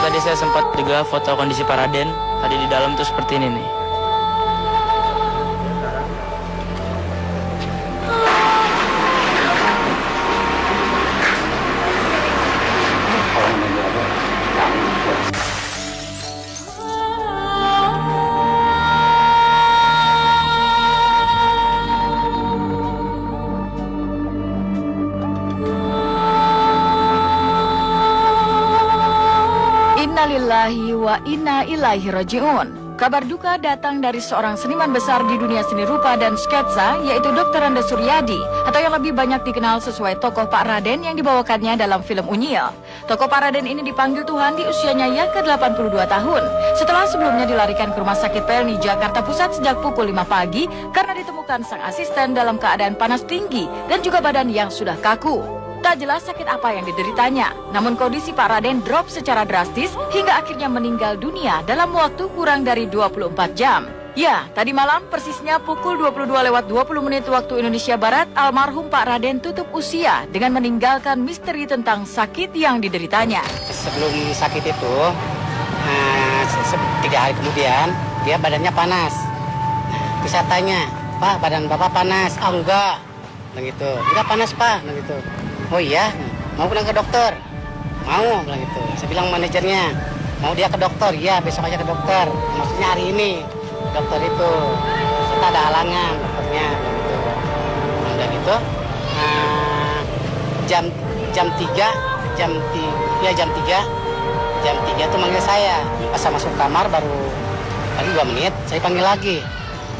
tadi saya sempat juga foto kondisi Pak Raden. Tadi di dalam tuh seperti ini nih. Innalillahi wa inna ilaihi raji'un. Kabar duka datang dari seorang seniman besar di dunia seni rupa dan sketsa, yaitu Dr. Randa Suryadi, atau yang lebih banyak dikenal sesuai tokoh Pak Raden yang dibawakannya dalam film Unyil. Tokoh Pak Raden ini dipanggil Tuhan di usianya yang ke-82 tahun, setelah sebelumnya dilarikan ke Rumah Sakit Pelni, Jakarta Pusat sejak pukul 5 pagi karena ditemukan sang asisten dalam keadaan panas tinggi dan juga badan yang sudah kaku. Tak jelas sakit apa yang dideritanya, namun kondisi Pak Raden drop secara drastis hingga akhirnya meninggal dunia dalam waktu kurang dari 24 jam. Ya, tadi malam persisnya pukul 22:20 waktu Indonesia Barat, almarhum Pak Raden tutup usia dengan meninggalkan misteri tentang sakit yang dideritanya. Sebelum sakit itu, 3 hari kemudian, dia badannya panas. Terus saya tanya, Pak, badan Bapak panas? Oh, enggak. Begitu. Enggak panas, Pak. Begitu. Oh iya, mau pulang ke dokter? Mau, bilang gitu. Saya bilang manajernya, mau dia ke dokter? Iya, besok aja ke dokter. Maksudnya hari ini, dokter itu. Kita ada halangan, dokternya, begitu. Nah, udah gitu, jam 3 tuh manggil saya. Pas saya masuk kamar baru 2 menit, saya panggil lagi.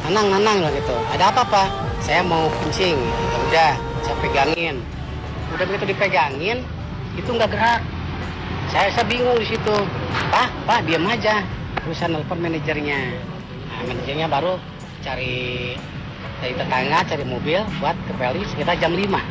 Nanang, bilang gitu. Ada apa, Pak? Saya mau kencing. Ya udah, saya pegangin. Udah begitu dipegangin, itu nggak gerak. Saya bingung di situ. Pak, diam aja. Terus saya nelfon manajernya. Nah, manajernya baru cari tetangga, cari mobil buat ke Pelni sekitar jam 5.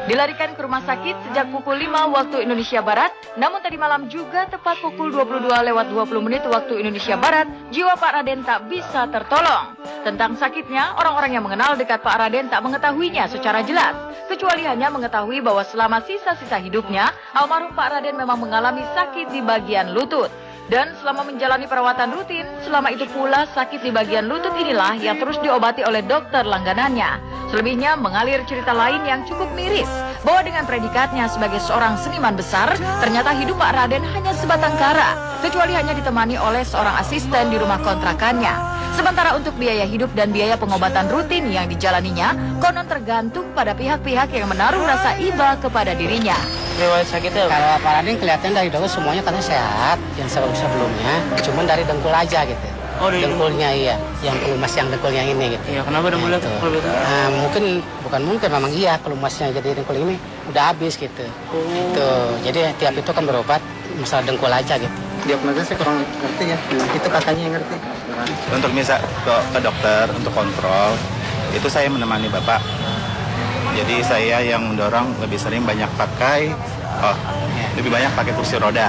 Dilarikan ke rumah sakit sejak pukul 5 waktu Indonesia Barat, namun tadi malam juga tepat pukul 22:20 waktu Indonesia Barat, jiwa Pak Raden tak bisa tertolong. Tentang sakitnya, orang-orang yang mengenal dekat Pak Raden tak mengetahuinya secara jelas, kecuali hanya mengetahui bahwa selama sisa-sisa hidupnya, almarhum Pak Raden memang mengalami sakit di bagian lutut. Dan selama menjalani perawatan rutin, selama itu pula sakit di bagian lutut inilah yang terus diobati oleh dokter langganannya. Selebihnya mengalir cerita lain yang cukup miris, bahwa dengan predikatnya sebagai seorang seniman besar, ternyata hidup Pak Raden hanya sebatang kara, kecuali hanya ditemani oleh seorang asisten di rumah kontrakannya. Sementara untuk biaya hidup dan biaya pengobatan rutin yang dijalaninya, konon tergantung pada pihak-pihak yang menaruh rasa iba kepada dirinya. Riwayat sakitnya? Kalau Pak Raden kelihatan dari dulu semuanya katanya sehat, yang sebelumnya, cuman dari dengkul aja gitu. Oh, dengkulnya iya, yang kelumas yang dengkulnya ini gitu. Iya, kenapa dengkulnya berbeda? Bukan mungkin, memang iya kelumasnya jadi dengkul ini udah habis gitu. Gitu. Jadi tiap itu kan berobat masalah dengkul aja gitu. Diagnosa saya kurang ngerti ya, itu kakaknya yang ngerti. Untuk misal ke dokter untuk kontrol, itu saya menemani bapak. Jadi saya yang mendorong lebih sering lebih banyak pakai kursi roda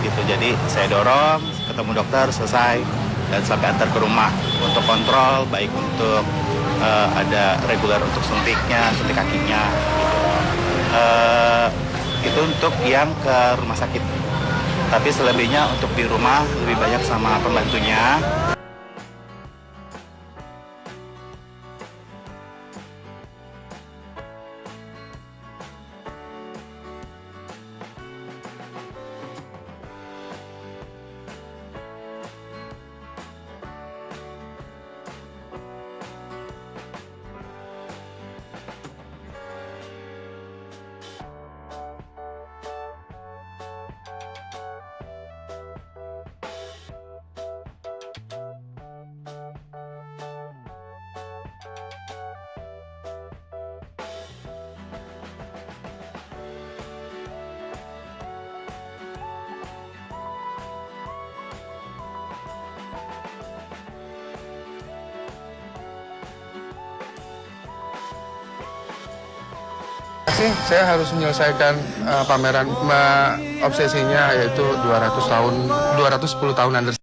gitu. Jadi saya dorong, ketemu dokter, selesai, dan sampai antar ke rumah untuk kontrol, baik untuk ada reguler untuk suntik kakinya gitu. Itu untuk yang ke rumah sakit. Tapi selebihnya untuk di rumah lebih banyak sama pembantunya. Saya harus menyelesaikan pameran obsesinya, yaitu 210 tahun Andersen.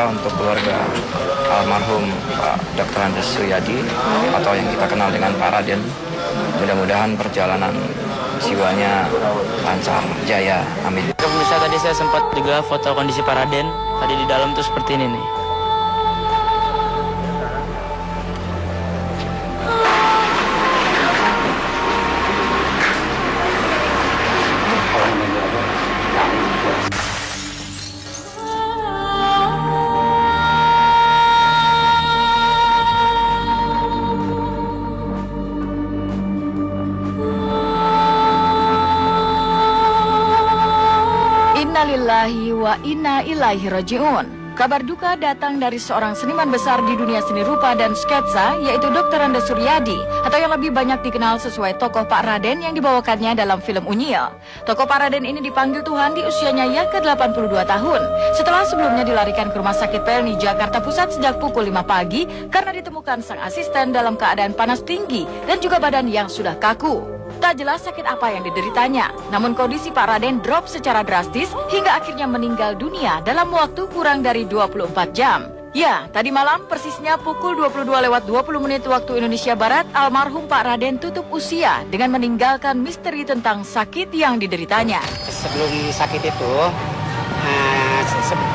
Untuk keluarga almarhum Pak Dr. Andes Suryadi atau yang kita kenal dengan Pak Raden, mudah-mudahan perjalanan jiwanya lancar, jaya, amin. Pemirsa, tadi saya sempat juga foto kondisi Pak Raden. Tadi di dalam tuh seperti ini nih. Innalillahi wa inna ilaihi raji'un. Kabar duka datang dari seorang seniman besar di dunia seni rupa dan sketsa, yaitu Dr. Andes Suryadi, atau yang lebih banyak dikenal sesuai tokoh Pak Raden yang dibawakannya dalam film Unyil. Tokoh Pak Raden ini dipanggil Tuhan di usianya yang ke-82 tahun, setelah sebelumnya dilarikan ke Rumah Sakit Pelni, Jakarta Pusat sejak pukul 5 pagi karena ditemukan sang asisten dalam keadaan panas tinggi dan juga badan yang sudah kaku. Tak jelas sakit apa yang dideritanya, namun kondisi Pak Raden drop secara drastis hingga akhirnya meninggal dunia dalam waktu kurang dari 24 jam. Ya, tadi malam persisnya pukul 22:20 waktu Indonesia Barat, almarhum Pak Raden tutup usia dengan meninggalkan misteri tentang sakit yang dideritanya. Sebelum sakit itu,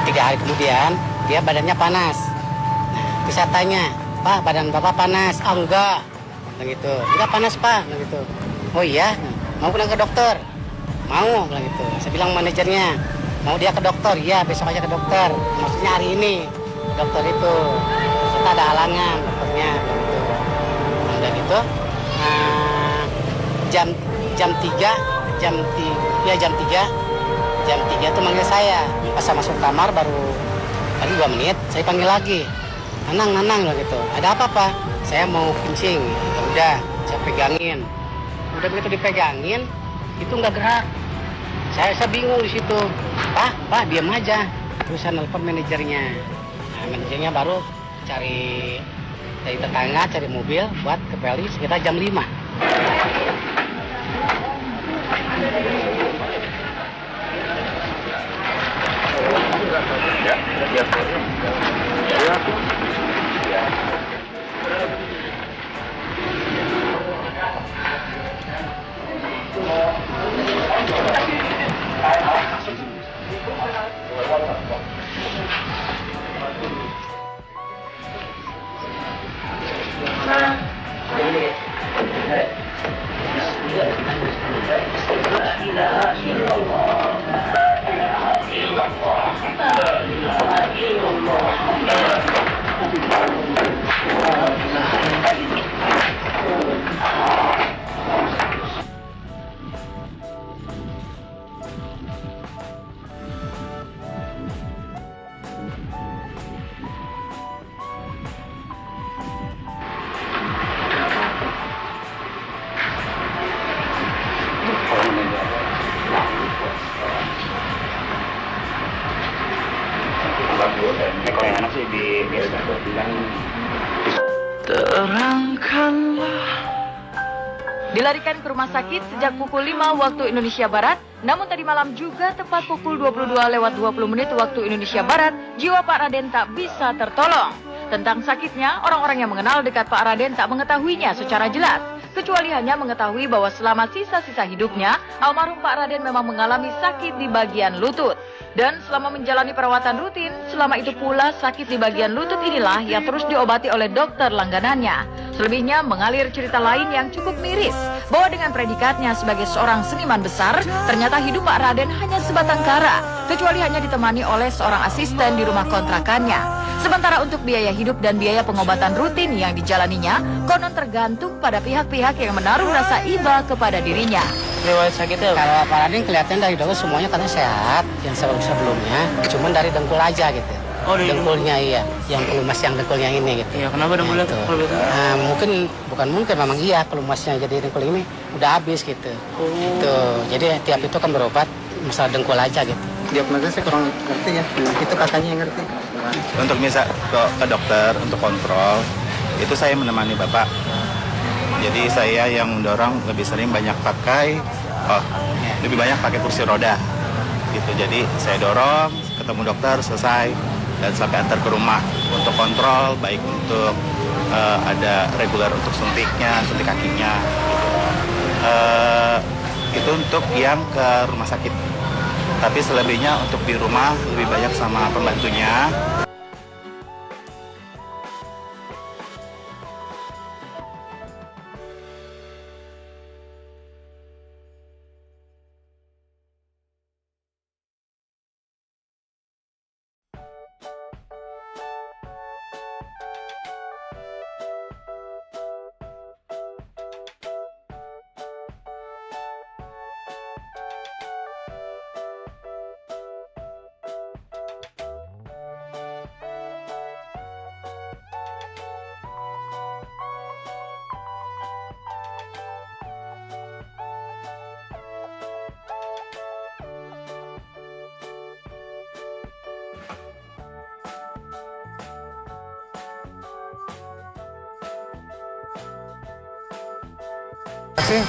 3 hari kemudian, dia badannya panas. Nah, saya tanya, Pak, badan Bapak panas? Ah, enggak. Begitu. Enggak panas, Pak. Begitu. Oh iya, mau pulang ke dokter? Mau, bilang gitu. Saya bilang manajernya, mau dia ke dokter? Iya, besok aja ke dokter. Maksudnya hari ini, dokter itu. Kita ada halangan, dokternya, bilang gitu. Udah gitu, jam 3 tuh manggil saya. Pas saya masuk kamar baru tadi 2 menit, saya panggil lagi. Nanang, bilang gitu. Ada apa, Pak? Saya mau kencing. Ya udah, saya pegangin. Udah begitu dipegangin, itu nggak gerak. Saya bingung di situ. Pak, diam aja. Terus saya nelfon manajernya. Nah, manajernya baru cari dari tetangga, cari mobil buat ke Pelni sekitar jam 5. Dilarikan ke rumah sakit sejak pukul 5 waktu Indonesia Barat, namun tadi malam juga tepat pukul 22:20 waktu Indonesia Barat, jiwa Pak Raden tak bisa tertolong. Tentang sakitnya, orang-orang yang mengenal dekat Pak Raden tak mengetahuinya secara jelas, kecuali hanya mengetahui bahwa selama sisa-sisa hidupnya, almarhum Pak Raden memang mengalami sakit di bagian lutut. Dan selama menjalani perawatan rutin, selama itu pula sakit di bagian lutut inilah yang terus diobati oleh dokter langganannya. Selebihnya mengalir cerita lain yang cukup miris, bahwa dengan predikatnya sebagai seorang seniman besar, ternyata hidup Pak Raden hanya sebatang kara, kecuali hanya ditemani oleh seorang asisten di rumah kontrakannya. Sementara untuk biaya hidup dan biaya pengobatan rutin yang dijalaninya, konon tergantung pada pihak-pihak yang menaruh rasa iba kepada dirinya. Riwayat sakitnya Kalau Pak Raden kelihatan dari dokter semuanya katanya sehat, yang sebelumnya, cuman dari dengkul aja gitu. Oh, dari dengkulnya iya, yang pelumas yang dengkulnya ini gitu. Iya, kenapa dengkulnya Gitu. kalau begitu? Bukan mungkin, memang iya pelumasnya jadi dengkul ini udah habis gitu. Gitu. Jadi tiap itu kan berobat masalah dengkul aja gitu. Diagnosa saya kurang ngerti ya. Itu kakaknya yang ngerti. Untuk misal ke dokter untuk kontrol, itu saya menemani Bapak. Jadi saya yang mendorong lebih sering lebih banyak pakai kursi roda. Gitu. Jadi saya dorong, ketemu dokter, selesai, dan sampai antar ke rumah untuk kontrol, baik untuk ada reguler untuk suntik kakinya. Itu untuk yang ke rumah sakit. Tapi selebihnya untuk di rumah lebih banyak sama pembantunya.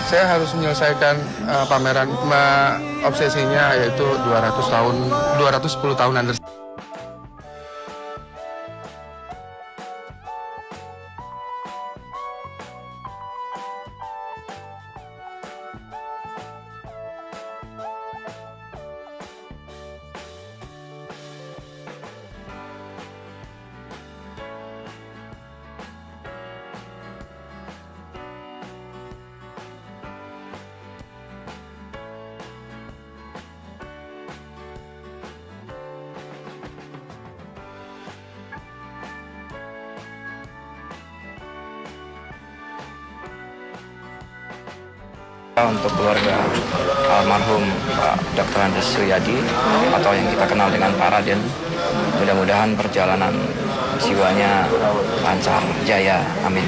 Saya harus menyelesaikan pameran obsesinya, yaitu 210 tahun Andersen. Untuk keluarga almarhum Pak Dr. Andes Suyadi atau yang kita kenal dengan Pak Raden, mudah-mudahan perjalanan jiwanya lancar, jaya, amin.